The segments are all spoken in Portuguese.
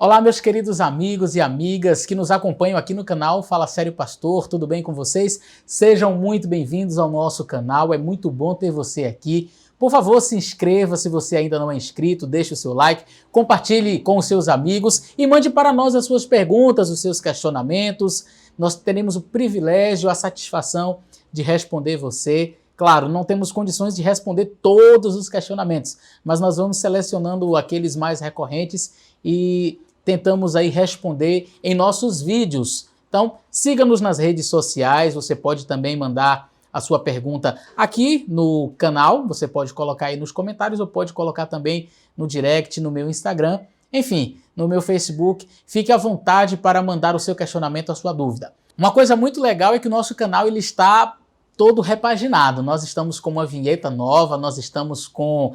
Olá, meus queridos amigos e amigas que nos acompanham aqui no canal Fala Sério Pastor, tudo bem com vocês? Sejam muito bem-vindos ao nosso canal, é muito bom ter você aqui. Por favor, se inscreva se você ainda não é inscrito, deixe o seu like, compartilhe com os seus amigos e mande para nós as suas perguntas, os seus questionamentos. Nós teremos o privilégio, a satisfação de responder você. Claro, não temos condições de responder todos os questionamentos, mas nós vamos selecionando aqueles mais recorrentes e tentamos aí responder em nossos vídeos. Então, siga-nos nas redes sociais, você pode também mandar a sua pergunta aqui no canal, você pode colocar aí nos comentários ou pode colocar também no direct, no meu Instagram, enfim, no meu Facebook. Fique à vontade para mandar o seu questionamento, a sua dúvida. Uma coisa muito legal é que o nosso canal ele está todo repaginado. Nós estamos com uma vinheta nova, nós estamos com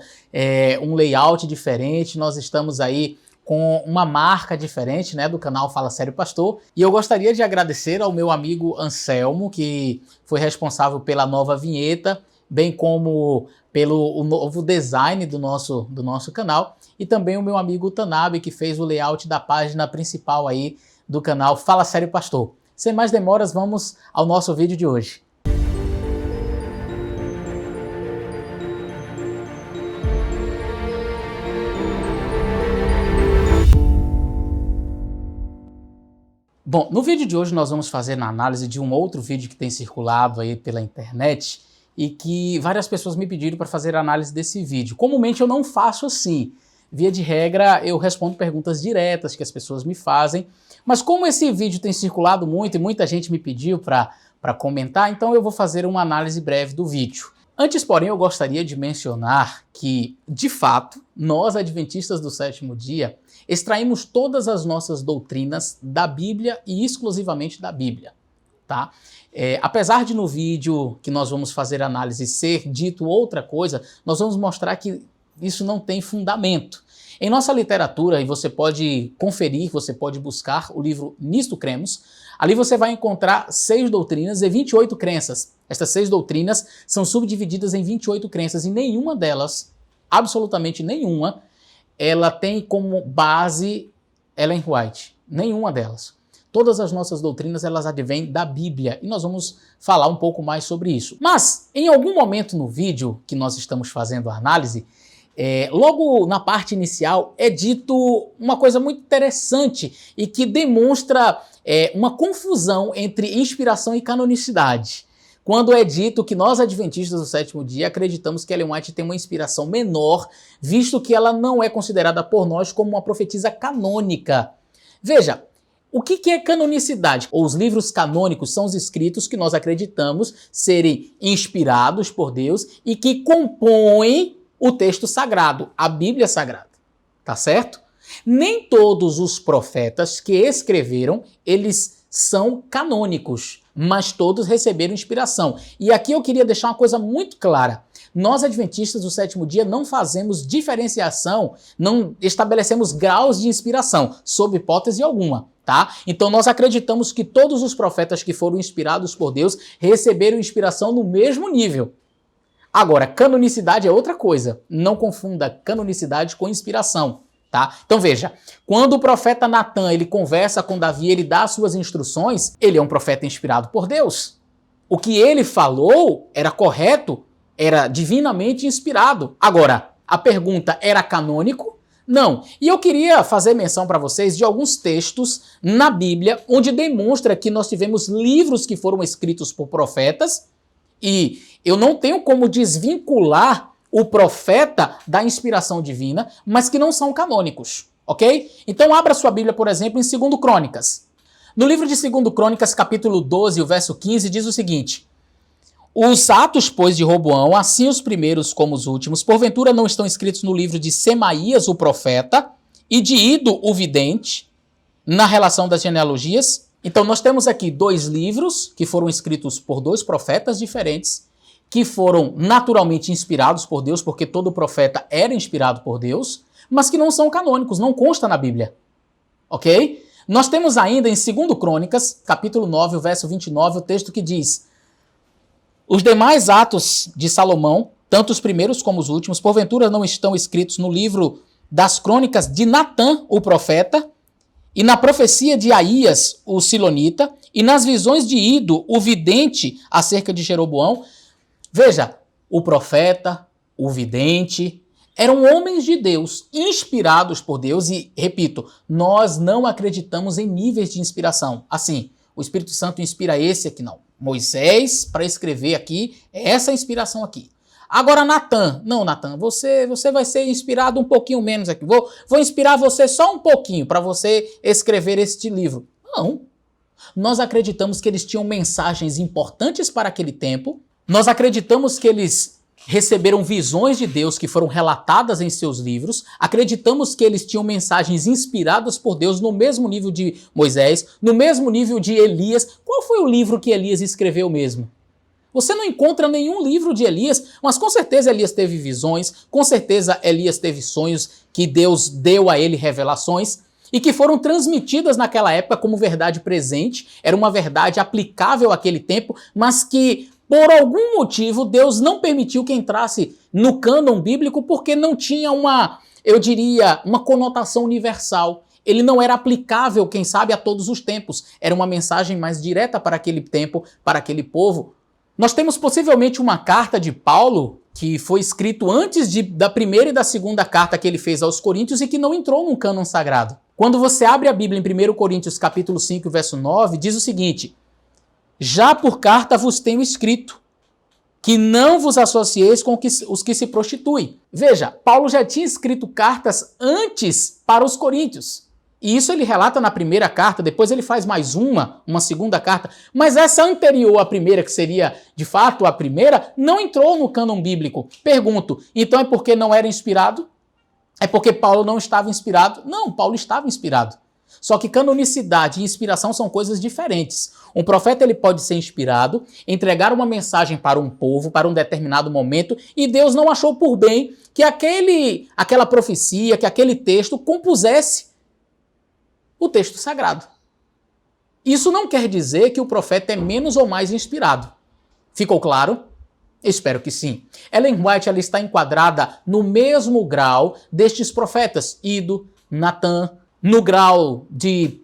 um layout diferente, nós estamos aí com uma marca diferente, né, do canal Fala Sério Pastor. E eu gostaria de agradecer ao meu amigo Anselmo, que foi responsável pela nova vinheta, bem como pelo novo design do nosso canal, e também o meu amigo Tanabe, que fez o layout da página principal aí do canal Fala Sério Pastor. Sem mais demoras, vamos ao nosso vídeo de hoje. Bom, no vídeo de hoje nós vamos fazer uma análise de um outro vídeo que tem circulado aí pela internet e que várias pessoas me pediram para fazer a análise desse vídeo. Comumente eu não faço assim. Via de regra, eu respondo perguntas diretas que as pessoas me fazem, mas como esse vídeo tem circulado muito e muita gente me pediu para comentar, então eu vou fazer uma análise breve do vídeo. Antes, porém, eu gostaria de mencionar que, de fato, nós, adventistas do sétimo dia, extraímos todas as nossas doutrinas da Bíblia e exclusivamente da Bíblia, tá? Apesar de no vídeo que nós vamos fazer análise ser dito outra coisa, nós vamos mostrar que isso não tem fundamento. Em nossa literatura, e você pode conferir, você pode buscar o livro Nisto Cremos, ali você vai encontrar 6 doutrinas e 28 crenças. Estas 6 doutrinas são subdivididas em 28 crenças e nenhuma delas, absolutamente nenhuma, ela tem como base Ellen White. Nenhuma delas. Todas as nossas doutrinas, elas advêm da Bíblia e nós vamos falar um pouco mais sobre isso. Mas, em algum momento no vídeo que nós estamos fazendo a análise, logo na parte inicial é dito uma coisa muito interessante e que demonstra uma confusão entre inspiração e canonicidade. Quando é dito que nós, adventistas do sétimo dia, acreditamos que Ellen White tem uma inspiração menor, visto que ela não é considerada por nós como uma profetisa canônica. Veja, o que é canonicidade? Os livros canônicos são os escritos que nós acreditamos serem inspirados por Deus e que compõem o texto sagrado, a Bíblia Sagrada, tá certo? Nem todos os profetas que escreveram, eles são canônicos, mas todos receberam inspiração. E aqui eu queria deixar uma coisa muito clara. Nós, adventistas do sétimo dia, não fazemos diferenciação, não estabelecemos graus de inspiração, sob hipótese alguma, tá? Então nós acreditamos que todos os profetas que foram inspirados por Deus receberam inspiração no mesmo nível. Agora, canonicidade é outra coisa. Não confunda canonicidade com inspiração, tá? Então veja, quando o profeta Natan, ele conversa com Davi, ele dá as suas instruções, ele é um profeta inspirado por Deus. O que ele falou era correto, era divinamente inspirado. Agora, a pergunta era canônico? Não. E eu queria fazer menção para vocês de alguns textos na Bíblia onde demonstra que nós tivemos livros que foram escritos por profetas e eu não tenho como desvincular o profeta da inspiração divina, mas que não são canônicos, ok? Então abra sua Bíblia, por exemplo, em 2 Crônicas. No livro de 2 Crônicas, capítulo 12, o verso 15, diz o seguinte: os atos, pois, de Roboão, assim os primeiros como os últimos, porventura não estão escritos no livro de Semaías, o profeta, e de Ido, o vidente, na relação das genealogias? Então nós temos aqui 2 livros que foram escritos por 2 profetas diferentes, que foram naturalmente inspirados por Deus, porque todo profeta era inspirado por Deus, mas que não são canônicos, não consta na Bíblia. Ok? Nós temos ainda em 2 Crônicas, capítulo 9, o verso 29, o texto que diz: os demais atos de Salomão, tanto os primeiros como os últimos, porventura não estão escritos no livro das crônicas de Natã, o profeta, e na profecia de Aías, o silonita, e nas visões de Ido, o vidente, acerca de Jeroboão. Veja, o profeta, o vidente, eram homens de Deus, inspirados por Deus, e, repito, nós não acreditamos em níveis de inspiração. Assim, o Espírito Santo inspira esse aqui, não. Moisés, para escrever aqui, é essa inspiração aqui. Agora, Natan, não, Natan, você vai ser inspirado um pouquinho menos aqui. Vou inspirar você só um pouquinho para você escrever este livro. Não. Nós acreditamos que eles tinham mensagens importantes para aquele tempo. Nós acreditamos que eles receberam visões de Deus que foram relatadas em seus livros. Acreditamos que eles tinham mensagens inspiradas por Deus no mesmo nível de Moisés, no mesmo nível de Elias. Qual foi o livro que Elias escreveu mesmo? Você não encontra nenhum livro de Elias, mas com certeza Elias teve visões, com certeza Elias teve sonhos que Deus deu a ele revelações e que foram transmitidas naquela época como verdade presente. Era uma verdade aplicável àquele tempo, mas que por algum motivo, Deus não permitiu que entrasse no cânon bíblico porque não tinha uma conotação universal. Ele não era aplicável, quem sabe, a todos os tempos. Era uma mensagem mais direta para aquele tempo, para aquele povo. Nós temos possivelmente uma carta de Paulo que foi escrito antes da primeira e da segunda carta que ele fez aos Coríntios e que não entrou num cânon sagrado. Quando você abre a Bíblia em 1 Coríntios capítulo 5, verso 9, diz o seguinte: já por carta vos tenho escrito, que não vos associeis com os que se prostituem. Veja, Paulo já tinha escrito cartas antes para os coríntios. E isso ele relata na primeira carta, depois ele faz mais uma segunda carta. Mas essa anterior à primeira, que seria de fato a primeira, não entrou no cânon bíblico. Pergunto, então é porque não era inspirado? É porque Paulo não estava inspirado? Não, Paulo estava inspirado. Só que canonicidade e inspiração são coisas diferentes. Um profeta ele pode ser inspirado, entregar uma mensagem para um povo, para um determinado momento, e Deus não achou por bem que aquela profecia, que aquele texto compusesse o texto sagrado. Isso não quer dizer que o profeta é menos ou mais inspirado. Ficou claro? Espero que sim. Ellen White ela está enquadrada no mesmo grau destes profetas, Ido, Natan, no grau de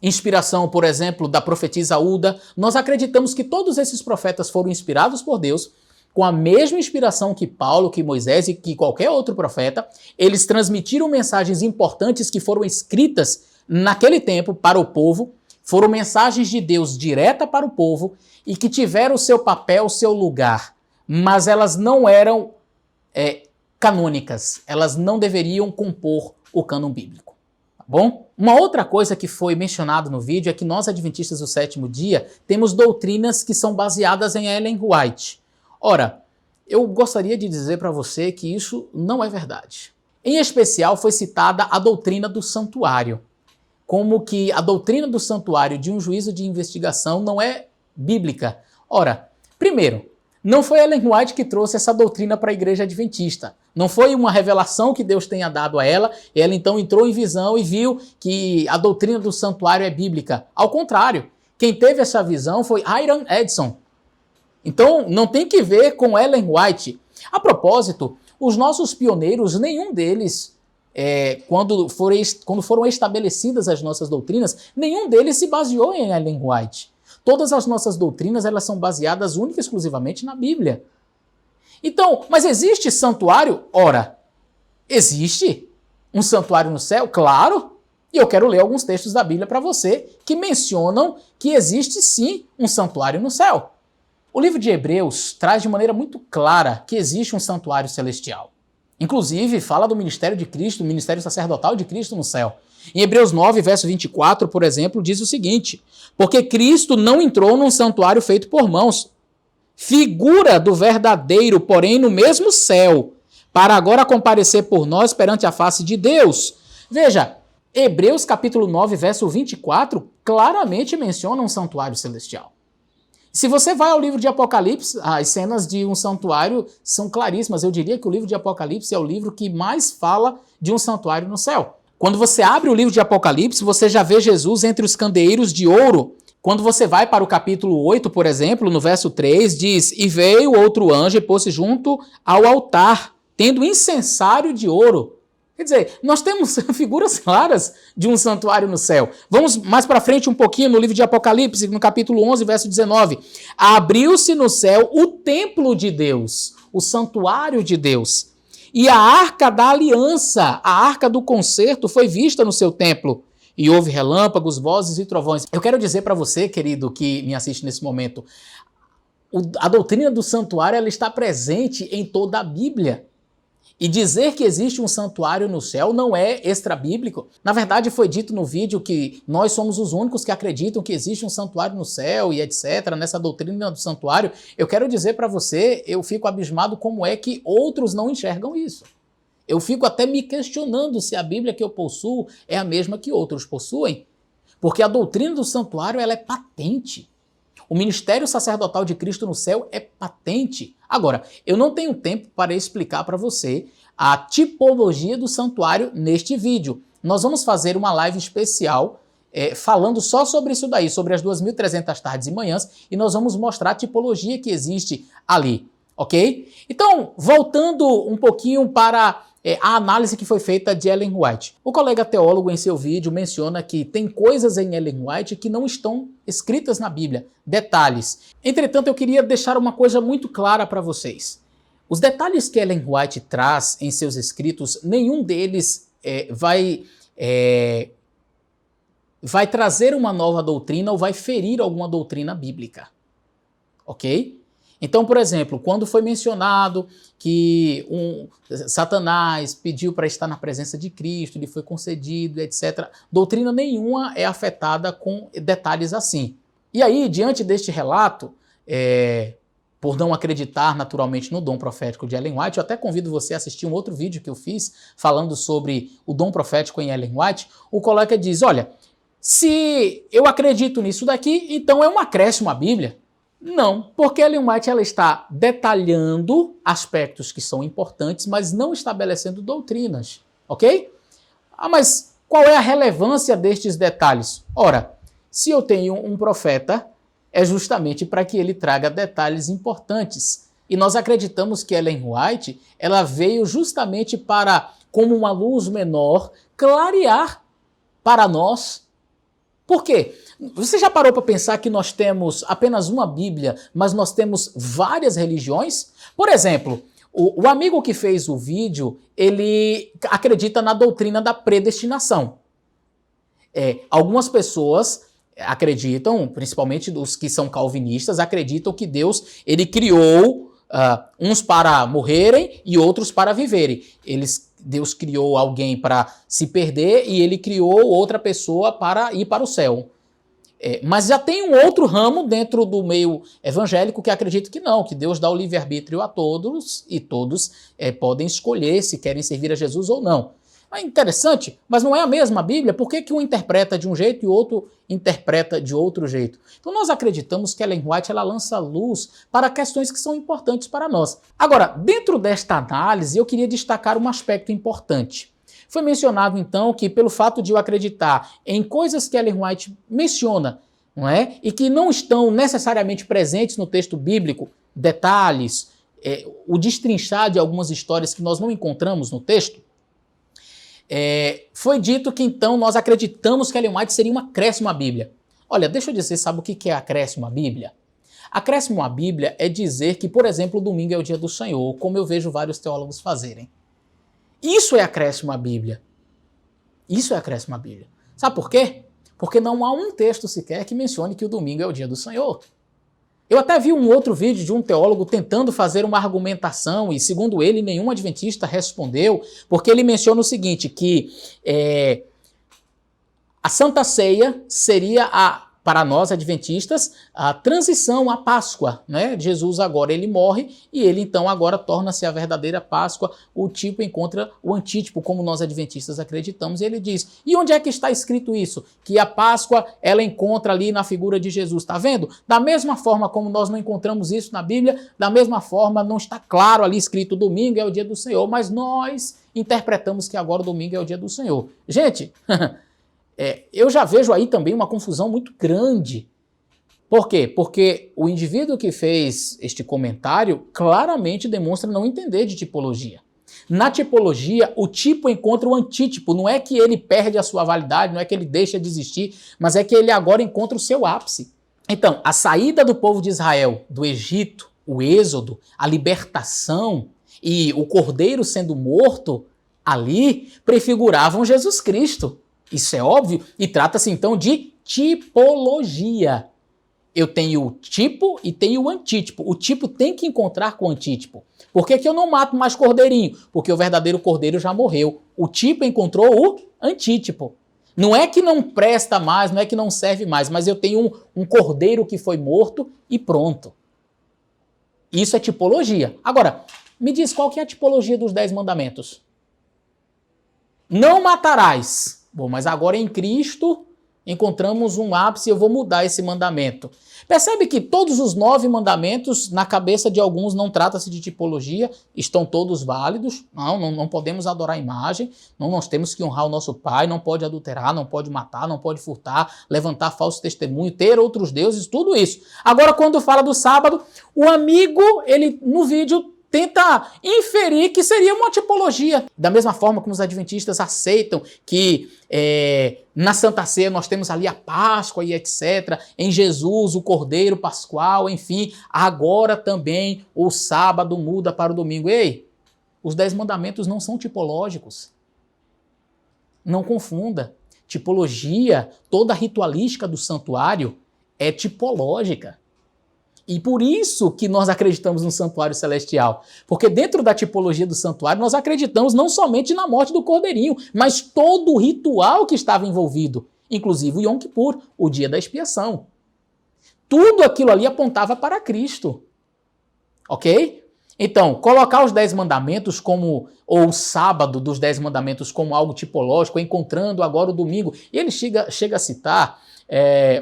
inspiração, por exemplo, da profetisa Ulda. Nós acreditamos que todos esses profetas foram inspirados por Deus, com a mesma inspiração que Paulo, que Moisés e que qualquer outro profeta. Eles transmitiram mensagens importantes que foram escritas naquele tempo para o povo, foram mensagens de Deus direta para o povo e que tiveram o seu papel, o seu lugar, mas elas não eram canônicas, elas não deveriam compor o cânon bíblico. Bom, uma outra coisa que foi mencionada no vídeo é que nós, adventistas do sétimo dia, temos doutrinas que são baseadas em Ellen White. Ora, eu gostaria de dizer para você que isso não é verdade. Em especial, foi citada a doutrina do santuário, como que a doutrina do santuário de um juízo de investigação não é bíblica. Ora, primeiro, não foi Ellen White que trouxe essa doutrina para a igreja adventista. Não foi uma revelação que Deus tenha dado a ela, e ela então entrou em visão e viu que a doutrina do santuário é bíblica. Ao contrário, quem teve essa visão foi Hiram Edson. Então, não tem que ver com Ellen White. A propósito, os nossos pioneiros, nenhum deles, quando foram estabelecidas as nossas doutrinas, nenhum deles se baseou em Ellen White. Todas as nossas doutrinas elas são baseadas única e exclusivamente na Bíblia. Então, mas existe santuário? Ora, existe um santuário no céu? Claro! E eu quero ler alguns textos da Bíblia para você que mencionam que existe sim um santuário no céu. O livro de Hebreus traz de maneira muito clara que existe um santuário celestial. Inclusive, fala do ministério de Cristo, o ministério sacerdotal de Cristo no céu. Em Hebreus 9, verso 24, por exemplo, diz o seguinte: porque Cristo não entrou num santuário feito por mãos, figura do verdadeiro, porém no mesmo céu, para agora comparecer por nós perante a face de Deus. Veja, Hebreus capítulo 9, verso 24, claramente menciona um santuário celestial. Se você vai ao livro de Apocalipse, as cenas de um santuário são claríssimas. Eu diria que o livro de Apocalipse é o livro que mais fala de um santuário no céu. Quando você abre o livro de Apocalipse, você já vê Jesus entre os candeeiros de ouro. Quando você vai para o capítulo 8, por exemplo, no verso 3, diz: e veio outro anjo e pôs-se junto ao altar, tendo incensário de ouro. Quer dizer, nós temos figuras claras de um santuário no céu. Vamos mais para frente um pouquinho no livro de Apocalipse, no capítulo 11, verso 19. Abriu-se no céu o templo de Deus, o santuário de Deus. E a arca da aliança, a arca do concerto, foi vista no seu templo. E houve relâmpagos, vozes e trovões. Eu quero dizer para você, querido, que me assiste nesse momento, a doutrina do santuário ela está presente em toda a Bíblia. E dizer que existe um santuário no céu não é extra-bíblico. Na verdade, foi dito no vídeo que nós somos os únicos que acreditam que existe um santuário no céu e etc. Nessa doutrina do santuário, eu quero dizer para você, eu fico abismado como é que outros não enxergam isso. Eu fico até me questionando se a Bíblia que eu possuo é a mesma que outros possuem. Porque a doutrina do santuário ela é patente. O ministério sacerdotal de Cristo no céu é patente. Agora, eu não tenho tempo para explicar para você a tipologia do santuário neste vídeo. Nós vamos fazer uma live especial falando só sobre isso daí, sobre as 2.300 tardes e manhãs, e nós vamos mostrar a tipologia que existe ali, ok? Então, voltando um pouquinho para a análise que foi feita de Ellen White. O colega teólogo em seu vídeo menciona que tem coisas em Ellen White que não estão escritas na Bíblia, detalhes. Entretanto, eu queria deixar uma coisa muito clara para vocês. Os detalhes que Ellen White traz em seus escritos, nenhum deles vai trazer uma nova doutrina ou vai ferir alguma doutrina bíblica, ok? Então, por exemplo, quando foi mencionado que Satanás pediu para estar na presença de Cristo, lhe foi concedido, etc., doutrina nenhuma é afetada com detalhes assim. E aí, diante deste relato, por não acreditar naturalmente no dom profético de Ellen White, eu até convido você a assistir um outro vídeo que eu fiz falando sobre o dom profético em Ellen White, o colega diz, olha, se eu acredito nisso daqui, então é um acréscimo à Bíblia. Não, porque Ellen White ela está detalhando aspectos que são importantes, mas não estabelecendo doutrinas, ok? Mas qual é a relevância destes detalhes? Ora, se eu tenho um profeta, é justamente para que ele traga detalhes importantes. E nós acreditamos que Ellen White ela veio justamente para, como uma luz menor, clarear para nós. Por quê? Você já parou para pensar que nós temos apenas uma Bíblia, mas nós temos várias religiões? Por exemplo, o amigo que fez o vídeo, ele acredita na doutrina da predestinação. Algumas pessoas acreditam, principalmente os que são calvinistas, acreditam que Deus ele criou uns para morrerem e outros para viverem. Deus criou alguém para se perder e ele criou outra pessoa para ir para o céu. Mas já tem um outro ramo dentro do meio evangélico que acredita que não, que Deus dá o livre-arbítrio a todos e todos podem escolher se querem servir a Jesus ou não. É interessante, mas não é a mesma Bíblia. Por que um interpreta de um jeito e o outro interpreta de outro jeito? Então nós acreditamos que Ellen White ela lança luz para questões que são importantes para nós. Agora, dentro desta análise, eu queria destacar um aspecto importante. Foi mencionado, então, que pelo fato de eu acreditar em coisas que Ellen White menciona, não é? E que não estão necessariamente presentes no texto bíblico, detalhes, o destrinchar de algumas histórias que nós não encontramos no texto, foi dito que, então, nós acreditamos que Ellen White seria um acréscimo à Bíblia. Olha, deixa eu dizer, sabe o que é acréscimo à Bíblia? Acréscimo à Bíblia é dizer que, por exemplo, o domingo é o dia do Senhor, como eu vejo vários teólogos fazerem. Isso é acréscimo à Bíblia. Isso é acréscimo à Bíblia. Sabe por quê? Porque não há um texto sequer que mencione que o domingo é o dia do Senhor. Eu até vi um outro vídeo de um teólogo tentando fazer uma argumentação e, segundo ele, nenhum adventista respondeu, porque ele menciona o seguinte, que a Santa Ceia seria para nós adventistas, a transição à Páscoa, né? Jesus agora ele morre e ele então agora torna-se a verdadeira Páscoa, o tipo encontra o antítipo, como nós adventistas acreditamos, e ele diz, e onde é que está escrito isso? Que a Páscoa ela encontra ali na figura de Jesus, tá vendo? Da mesma forma como nós não encontramos isso na Bíblia, da mesma forma não está claro ali escrito domingo é o dia do Senhor, mas nós interpretamos que agora o domingo é o dia do Senhor. Gente... eu já vejo aí também uma confusão muito grande. Por quê? Porque o indivíduo que fez este comentário claramente demonstra não entender de tipologia. Na tipologia, o tipo encontra o antítipo. Não é que ele perde a sua validade, não é que ele deixa de existir, mas é que ele agora encontra o seu ápice. Então, a saída do povo de Israel do Egito, o êxodo, a libertação e o cordeiro sendo morto, ali prefiguravam Jesus Cristo. Isso é óbvio e trata-se então de tipologia. Eu tenho o tipo e tenho o antítipo. O tipo tem que encontrar com o antítipo. Por que eu não mato mais cordeirinho? Porque o verdadeiro cordeiro já morreu. O tipo encontrou o antítipo. Não é que não presta mais, não é que não serve mais, mas eu tenho um cordeiro que foi morto e pronto. Isso é tipologia. Agora, me diz qual que é a tipologia dos 10 mandamentos? Não matarás. Bom, mas agora em Cristo encontramos um ápice, eu vou mudar esse mandamento. Percebe que todos os 9 mandamentos, na cabeça de alguns, não trata-se de tipologia, estão todos válidos. Não podemos adorar a imagem, nós temos que honrar o nosso pai, não pode adulterar, não pode matar, não pode furtar, levantar falso testemunho, ter outros deuses, tudo isso. Agora, quando fala do sábado, o amigo, ele no vídeo tenta inferir que seria uma tipologia. Da mesma forma como os adventistas aceitam que na Santa Ceia nós temos ali a Páscoa e etc. Em Jesus, o Cordeiro Pascual, enfim. Agora também o sábado muda para o domingo. Ei, os 10 mandamentos não são tipológicos. Não confunda. Tipologia, toda a ritualística do santuário é tipológica. E por isso que nós acreditamos no santuário celestial. Porque dentro da tipologia do santuário, nós acreditamos não somente na morte do cordeirinho, mas todo o ritual que estava envolvido. Inclusive o Yom Kippur, o dia da expiação. Tudo aquilo ali apontava para Cristo. Ok? Então, colocar os 10 mandamentos ou o sábado dos 10 mandamentos como algo tipológico, encontrando agora o domingo. E ele chega a citar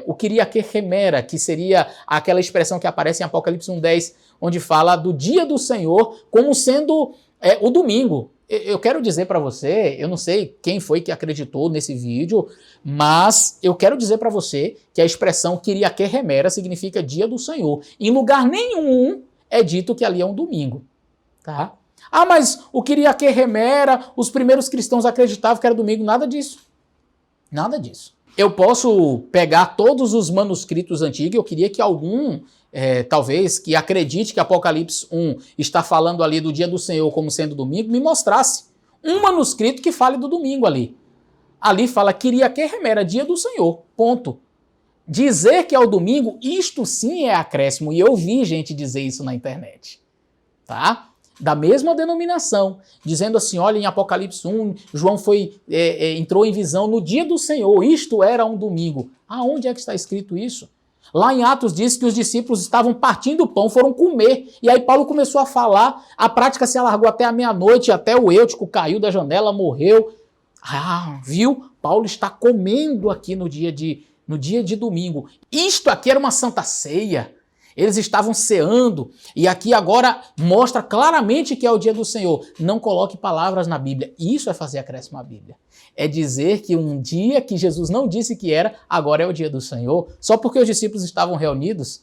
o Kyriake Hemera, que seria aquela expressão que aparece em Apocalipse 1:10, onde fala do dia do Senhor como sendo o domingo. Eu quero dizer para você, eu não sei quem foi que acreditou nesse vídeo, mas eu quero dizer para você que a expressão Kyriake Hemera significa dia do Senhor. Em lugar nenhum é dito que ali é um domingo, tá? Ah, mas o Kyriake Hemera, os primeiros cristãos acreditavam que era domingo. Nada disso. Nada disso. Eu posso pegar todos os manuscritos antigos, eu queria que algum, talvez, que acredite que Apocalipse 1 está falando ali do dia do Senhor como sendo domingo, me mostrasse um manuscrito que fale do domingo ali. Ali fala Kyriake Hemera, dia do Senhor, ponto. Dizer que é o domingo, isto sim é acréscimo, e eu vi gente dizer isso na internet, tá? Da mesma denominação, dizendo assim, olha, em Apocalipse 1, João entrou em visão no dia do Senhor, isto era um domingo. Aonde é que está escrito isso? Lá em Atos diz que os discípulos estavam partindo o pão, foram comer, e aí Paulo começou a falar, a prática se alargou até a meia-noite, até o Eutico caiu da janela, morreu. Viu? Paulo está comendo aqui no dia de domingo. Isto aqui era uma santa ceia. Eles estavam ceando, e aqui agora mostra claramente que é o dia do Senhor. Não coloque palavras na Bíblia. Isso é fazer acréscimo à Bíblia. É dizer que um dia que Jesus não disse que era, agora é o dia do Senhor, só porque os discípulos estavam reunidos.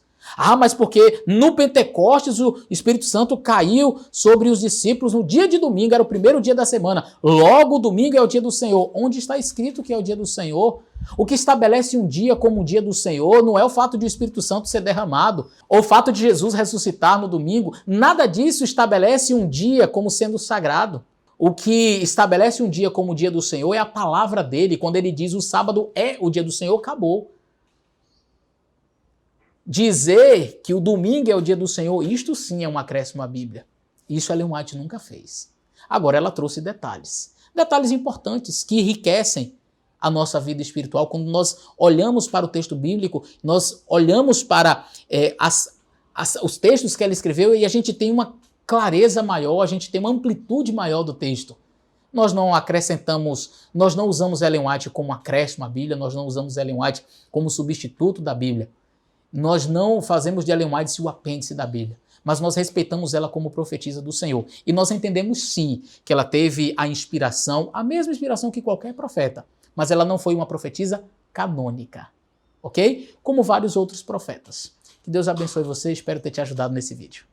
Mas porque no Pentecostes o Espírito Santo caiu sobre os discípulos no dia de domingo, era o primeiro dia da semana. Logo, o domingo é o dia do Senhor. Onde está escrito que é o dia do Senhor? O que estabelece um dia como o dia do Senhor não é o fato de o Espírito Santo ser derramado, ou o fato de Jesus ressuscitar no domingo. Nada disso estabelece um dia como sendo sagrado. O que estabelece um dia como o dia do Senhor é a palavra dele. Quando ele diz o sábado é o dia do Senhor, acabou. Dizer que o domingo é o dia do Senhor, isto sim é um acréscimo à Bíblia. Isso a Ellen White nunca fez. Agora ela trouxe detalhes. Detalhes importantes que enriquecem a nossa vida espiritual. Quando nós olhamos para o texto bíblico, nós olhamos para os textos que ela escreveu e a gente tem uma clareza maior, a gente tem uma amplitude maior do texto. Nós não acrescentamos, nós não usamos Ellen White como acréscimo à Bíblia, nós não usamos Ellen White como substituto da Bíblia. Nós não fazemos de Ellen White o apêndice da Bíblia, mas nós respeitamos ela como profetisa do Senhor. E nós entendemos sim que ela teve a inspiração, a mesma inspiração que qualquer profeta, mas ela não foi uma profetisa canônica, ok? Como vários outros profetas. Que Deus abençoe você, espero ter te ajudado nesse vídeo.